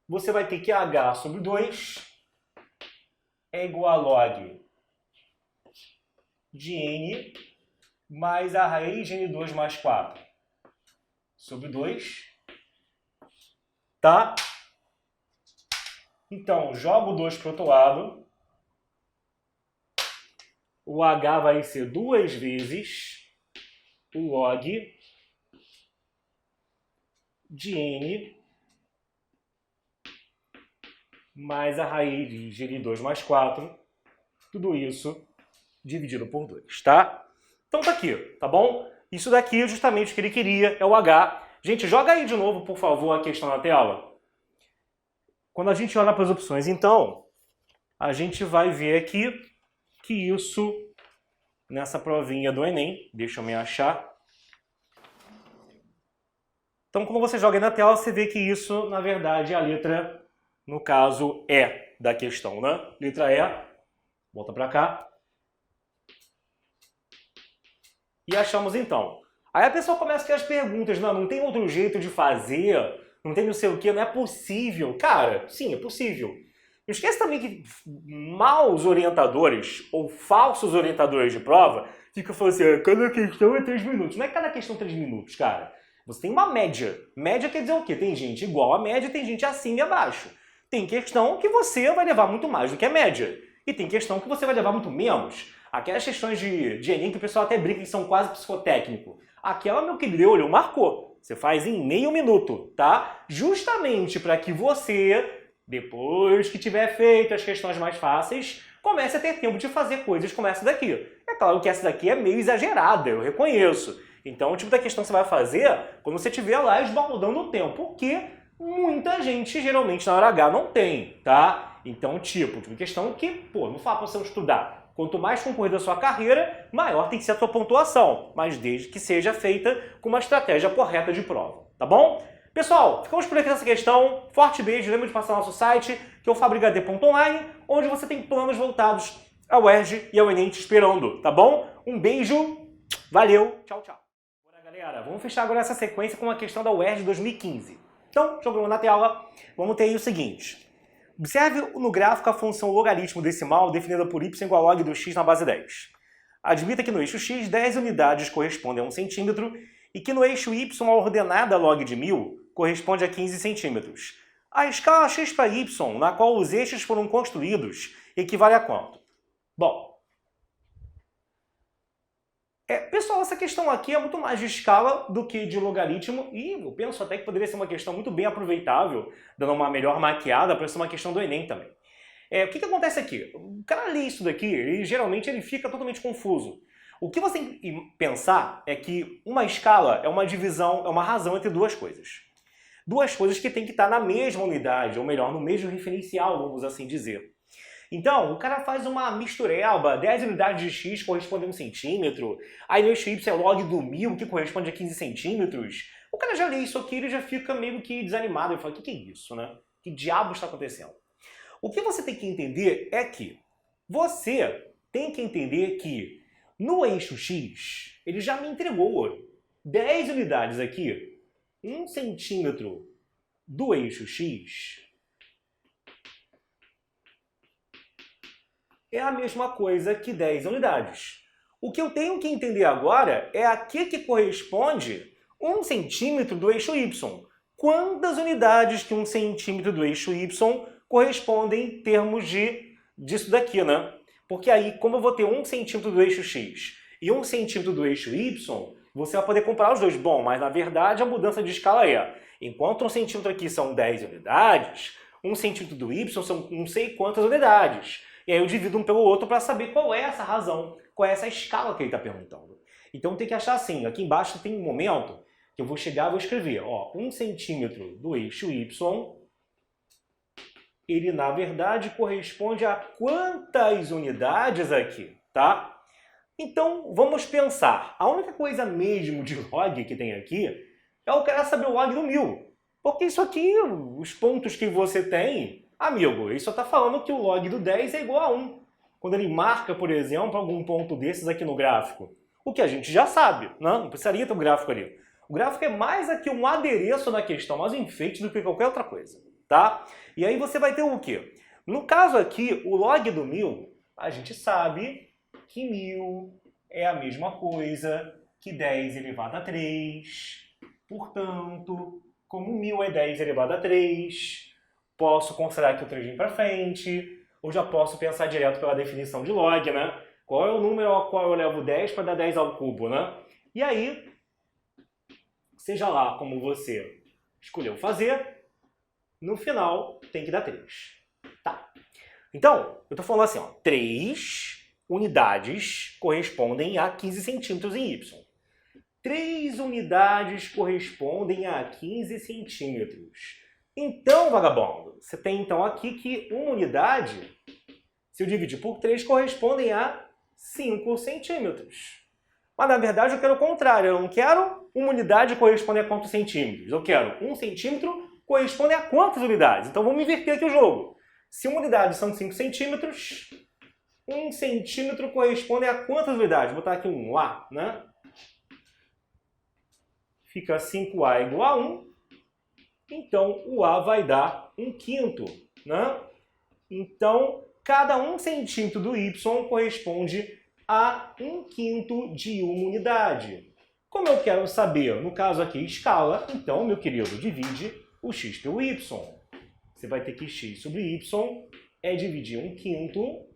você vai ter que h sobre 2 é igual a log de n mais a raiz de n2 mais 4 sobre 2, tá? Então, jogo 2 para o outro lado. O h vai ser 2 vezes o log de n mais a raiz de n2 mais 4, tudo isso dividido por 2, tá? Então tá aqui, tá bom? Isso daqui é justamente o que ele queria, é o h. Gente, joga aí de novo, por favor, a questão na tela. Quando a gente olha para as opções, então, a gente vai ver aqui que isso, nessa provinha do Enem, deixa eu me achar. Então, quando você joga aí na tela, você vê que isso, na verdade, é a letra, no caso, E da questão, né? Letra E, volta para cá. E achamos então. Aí a pessoa começa a ter as perguntas, não tem outro jeito de fazer, não tem não sei o que, não é possível. Cara, sim, é possível. Não esquece também que maus orientadores ou falsos orientadores de prova ficam falando assim, cada questão é 3 minutos. Não é cada questão 3 minutos, cara. Você tem uma média. Média quer dizer o quê? Tem gente igual à média, tem gente acima e abaixo. Tem questão que você vai levar muito mais do que a média. E tem questão que você vai levar muito menos. Aquelas questões de Enem que o pessoal até brinca que são quase psicotécnico. Aquela, meu querido, olhou, marcou. Você faz em meio minuto, tá? Justamente para que você, depois que tiver feito as questões mais fáceis, comece a ter tempo de fazer coisas como essa daqui. É claro que essa daqui é meio exagerada, eu reconheço. Então, o tipo da questão que você vai fazer quando você estiver lá esbaldando o tempo, porque muita gente, geralmente, na hora H não tem, tá? Então, tipo de questão que, pô, não fala pra você estudar. Quanto mais concorrida a sua carreira, maior tem que ser a sua pontuação, mas desde que seja feita com uma estratégia correta de prova, tá bom? Pessoal, ficamos por aqui nessa questão. Forte beijo, lembra de passar no nosso site, que é o fabricad.online, onde você tem planos voltados ao UERJ e ao Enem te esperando, tá bom? Um beijo, valeu, tchau, tchau. Bora, galera, vamos fechar agora essa sequência com a questão da UERJ 2015. Então, jogando na tela, vamos ter aí o seguinte. Observe no gráfico a função logaritmo decimal definida por y igual a log do x na base 10. Admita que no eixo x, 10 unidades correspondem a 1 centímetro e que no eixo y, a ordenada log de 1000 corresponde a 15 centímetros. A escala x para y, na qual os eixos foram construídos, equivale a quanto? Bom, pessoal, essa questão aqui é muito mais de escala do que de logaritmo e eu penso até que poderia ser uma questão muito bem aproveitável, dando uma melhor maquiada para ser uma questão do Enem também. O que acontece aqui? O cara lê isso daqui e geralmente ele fica totalmente confuso. O que você tem que pensar é que uma escala é uma divisão, é uma razão entre duas coisas. Duas coisas que têm que estar na mesma unidade, ou melhor, no mesmo referencial, vamos assim dizer. Então, o cara faz uma mistureba, 10 unidades de x corresponde a 1 centímetro, aí no eixo y é log do 1000, que corresponde a 15 centímetros. O cara já lê isso aqui, ele já fica meio que desanimado, ele fala, o que é isso, né? Que diabo está acontecendo? O que você tem que entender é que você tem que entender que no eixo x, ele já me entregou 10 unidades aqui, 1 centímetro do eixo x é a mesma coisa que 10 unidades. O que eu tenho que entender agora é a que corresponde 1 centímetro do eixo y. Quantas unidades que 1 centímetro do eixo y correspondem em termos disso daqui, né? Porque aí, como eu vou ter 1 centímetro do eixo x e 1 centímetro do eixo y, você vai poder comparar os dois. Bom, mas na verdade a mudança de escala é, enquanto 1 centímetro aqui são 10 unidades, 1 centímetro do y são não sei quantas unidades. E aí eu divido um pelo outro para saber qual é essa razão, qual é essa escala que ele está perguntando. Então tem que achar assim, aqui embaixo tem um momento que eu vou chegar e vou escrever, 1 centímetro do eixo y, ele na verdade corresponde a quantas unidades aqui, tá? Então vamos pensar, a única coisa mesmo de log que tem aqui é o cara saber o log do 1000. Porque isso aqui, os pontos que você tem, amigo, ele só está falando que o log do 10 é igual a 1. Quando ele marca, por exemplo, algum ponto desses aqui no gráfico. O que a gente já sabe, não precisaria ter um gráfico ali. O gráfico é mais aqui um adereço na questão, mais um enfeite do que qualquer outra coisa, tá? E aí você vai ter o quê? No caso aqui, o log do 1000, a gente sabe que 1000 é a mesma coisa que 10 elevado a 3. Portanto, como 1000 é 10 elevado a 3, posso considerar que o 3 vem para frente, ou já posso pensar direto pela definição de log, né? Qual é o número ao qual eu levo 10 para dar 10 ao cubo, né? E aí, seja lá como você escolheu fazer, no final tem que dar 3. Tá. Então, eu estou falando assim, 3 unidades correspondem a 15 centímetros em y. 3 unidades correspondem a 15 centímetros. Então, vagabundo, você tem então aqui que uma unidade, se eu dividir por 3, correspondem a 5 centímetros. Mas, na verdade, eu quero o contrário. Eu não quero uma unidade corresponder a quantos centímetros. Eu quero 1 centímetro corresponde a quantas unidades. Então, vamos inverter aqui o jogo. Se uma unidade são 5 centímetros, 1 centímetro corresponde a quantas unidades? Vou botar aqui um A, né? Fica 5A igual a 1. Então, o A vai dar 1/5, né? Então, cada 1 centímetro do y corresponde a 1/5 de uma unidade. Como eu quero saber, no caso aqui, escala, então, meu querido, divide o x pelo y. Você vai ter que x sobre y é dividir 1/5,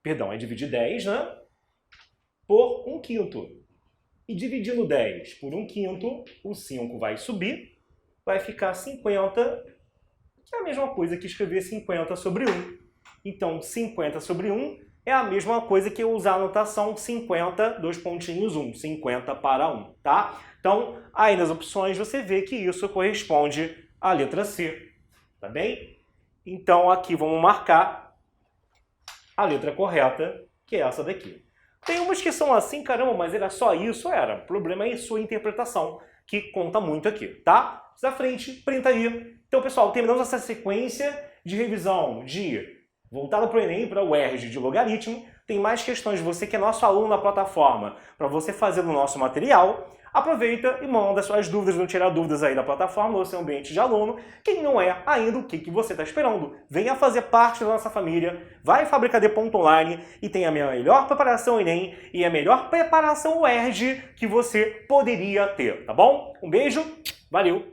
perdão, é dividir 10, né? Por 1/5. E dividindo 10 por 1/5, o 5 vai subir, vai ficar 50, que é a mesma coisa que escrever 50 sobre 1. Então, 50 sobre 1 é a mesma coisa que eu usar a notação 50, 2 pontinhos, 1, 50 para 1, tá? Então, aí nas opções você vê que isso corresponde à letra C, tá bem? Então, aqui vamos marcar a letra correta, que é essa daqui. Tem umas que são assim, caramba, mas era só isso? Era. O problema é a sua interpretação, que conta muito aqui, tá? Da frente, printa aí. Então, pessoal, terminamos essa sequência de revisão voltada para o Enem, para o UERJ de logaritmo. tem mais questões, você que é nosso aluno na plataforma, para você fazer no nosso material, aproveita e manda suas dúvidas, não tirar dúvidas aí da plataforma, no seu ambiente de aluno. Quem não é ainda, o que você está esperando? Venha fazer parte da nossa família, vai fabricad.online e tem a melhor preparação Enem e a melhor preparação UERJ que você poderia ter, tá bom? Um beijo, valeu!